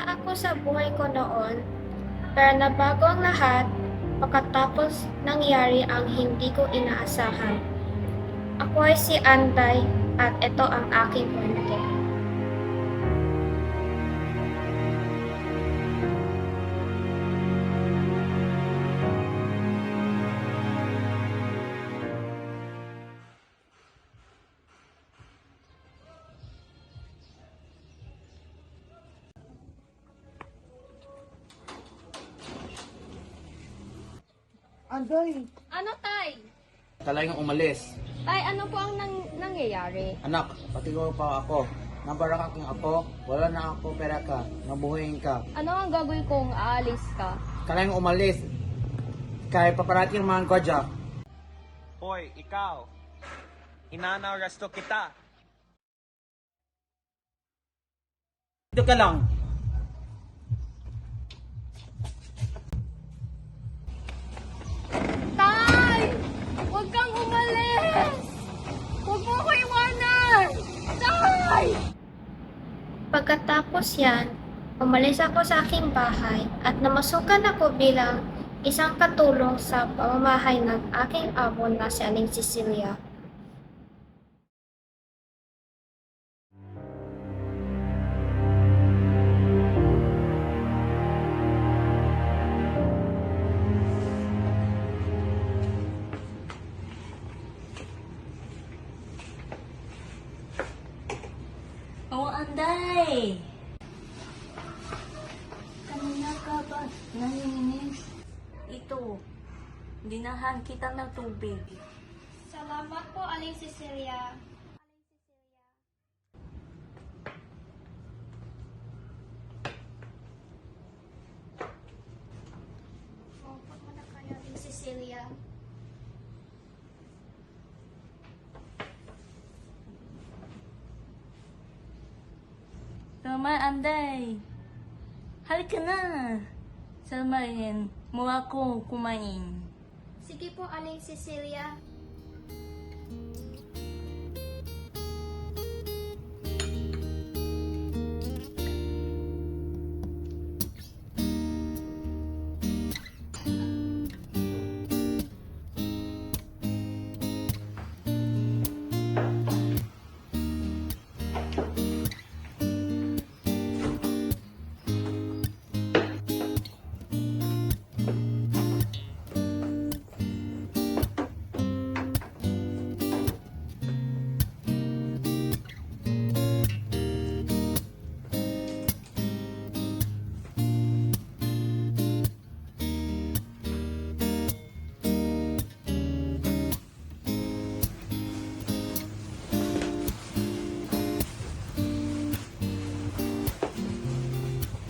ako sa buhay ko noon, pero nabago ang lahat pagkatapos nangyari ang hindi ko inaasahan. Ako ay si Anday at ito ang aking kwento. Anday! Ano, Tay? Talagang umalis. Tay, ano po ang nangyayari? Anak, pati ko pa ako. Nabara kang ako, wala na ako pera ka, nabuhayin ka. Ano ang gagawin kung aalis ka? Talagang umalis. Kaya paparating mga kwadya. Hoy, ikaw. Inanaw rasto kita. Dito ka lang. Tay! Huwag kang umalis! Huwag mo ko iwanan! Tay! Pagkatapos yan, umalis ako sa aking bahay at namasukan ako bilang isang katulong sa pamamahay ng aking amo na si Aling Cecilia. Oh, Anday! Kanina ka ba nanininis? Ito, dinahan kita ng tubig. Salamat po, Aling Cecilia. Opo mo na kayo, Aling Cecilia. Tama, Anday. Halika na. Salmahin mo ako kumain. Sige po, Aling Cecilia.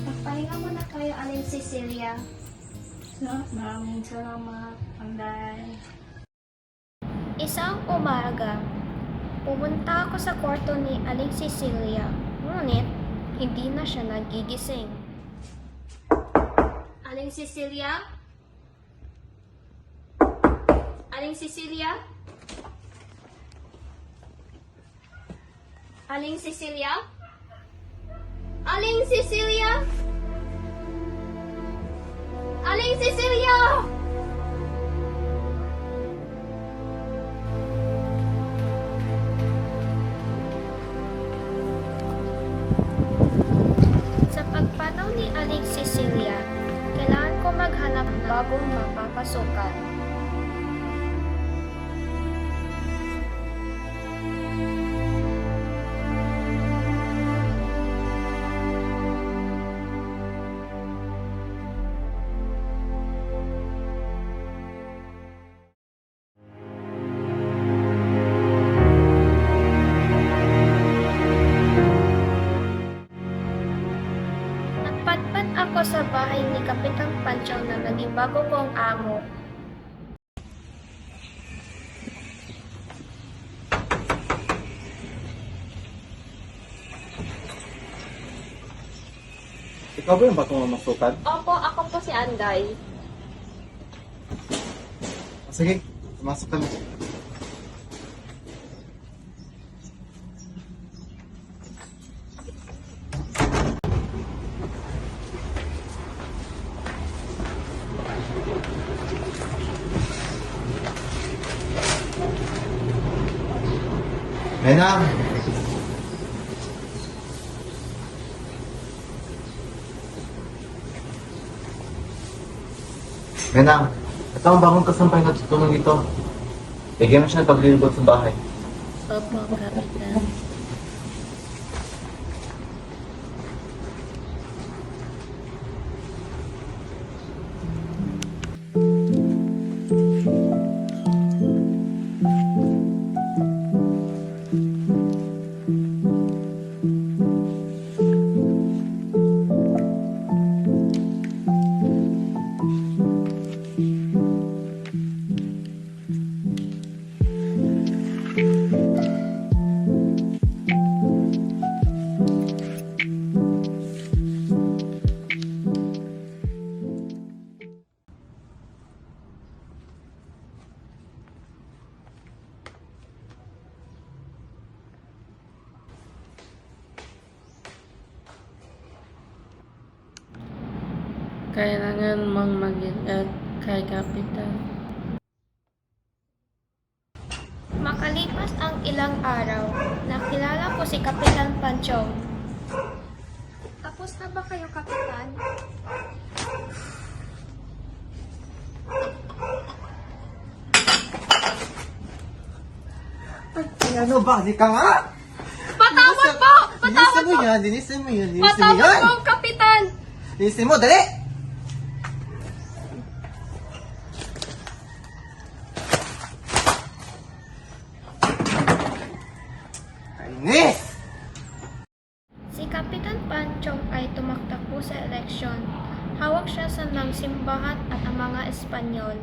Magpahinga muna kayo, Aling Cecilia. Maraming salamat, Anday. Isang umaga, pumunta ako sa kwarto ni Aling Cecilia, ngunit hindi na siya nagigising. Aling Cecilia? Aling Cecilia? Aling Cecilia? Aling Cecilia? Aling Cecilia! Sa pagpanaw ni Aling Cecilia, kailangan ko maghanap ng bagong mapapasukan. Nagpadpad ako sa bahay ni Kapitang Panchaw na naging bago kong amo. Ikaw ba yung batong mamasukan? Opo, ako po si Anday. Sige, pumasok ka na. Menang! Menang, ito ang bagong kasampay na tutulong dito. Bigyan mo siya ng paglilibot sa bahay. Opo, Kapitan. Kailangan mong mag-ingat kay Kapitan. Makalipas ang ilang araw, nakilala ko si Kapitan Panchong. Tapos na ba kayo, Kapitan? Ay, ano ba? Di ka nga! Patawad po! Linisin mo yan, linisin mo yan, linisin mo Patawad yan! po, Kapitan! Linisin mo, dali! Kainis! Si Kapitan Panchong ay tumakbo sa eleksyon. Hawak siya sa ng simbahan at ang mga Espanyol.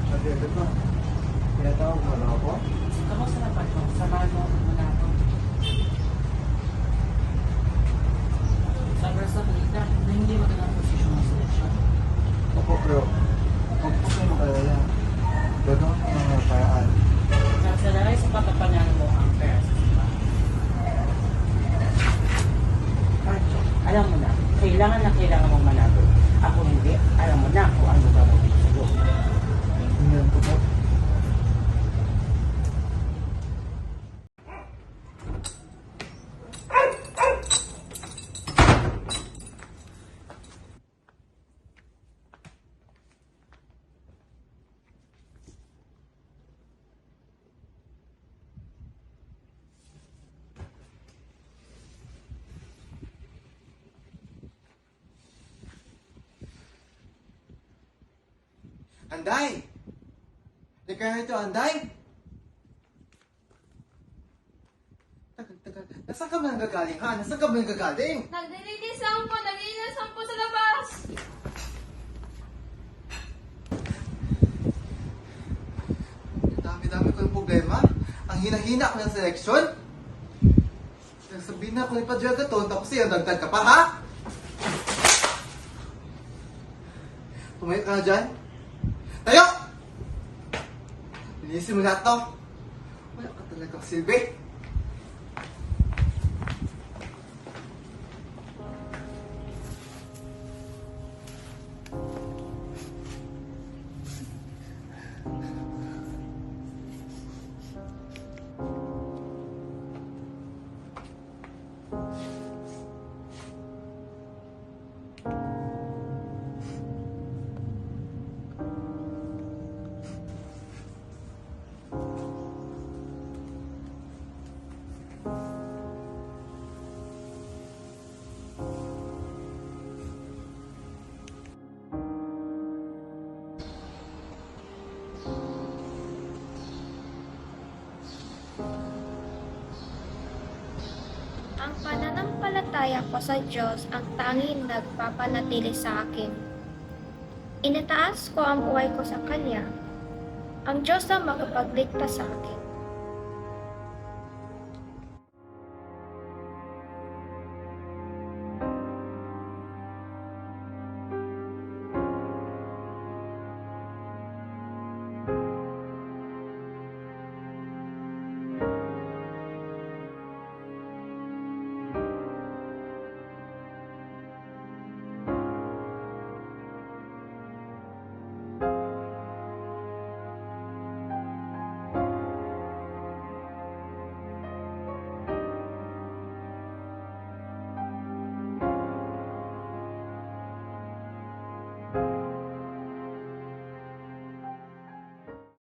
Sabi, ano ba? Pinatawag mo na ako? Kamusta na pa ito? Samahan mo muna ako. Sabi sa balita na hindi magandang posisyon ng seleksyon. Opo, pero huwag po kayo makalala. Ganoon ang mga paraan. Nagsalalay sa pagkapanyan mo ang pera sa simbahan. Pancho, alam mo na kailangan mong manalo. Ako hindi, alam mo na kung ano gagawin sa'yo. Tingnan ko po. Anday! Di kaya ito, Anday? Tagal. Nasaan ka ba nagagaling, ha? Nasaan ka ba nagagaling? Naglilisan po sa labas! Dami-dami ko ng problema. Ang hina-hina ko ng seleksyon. Nagsabihin na ako ni Padre Agaton, tapos sa'yo, dagdag ka pa, ha? Tumayo ka na dyan. Tayo! Linisin mo lahat to. Wala ka talagang silbi. Ang pananampalataya ko sa Diyos ang tanging nagpapanatili sa akin. Initaas ko ang buhay ko sa Kanya. Ang Diyos ang makapagligtas sa akin.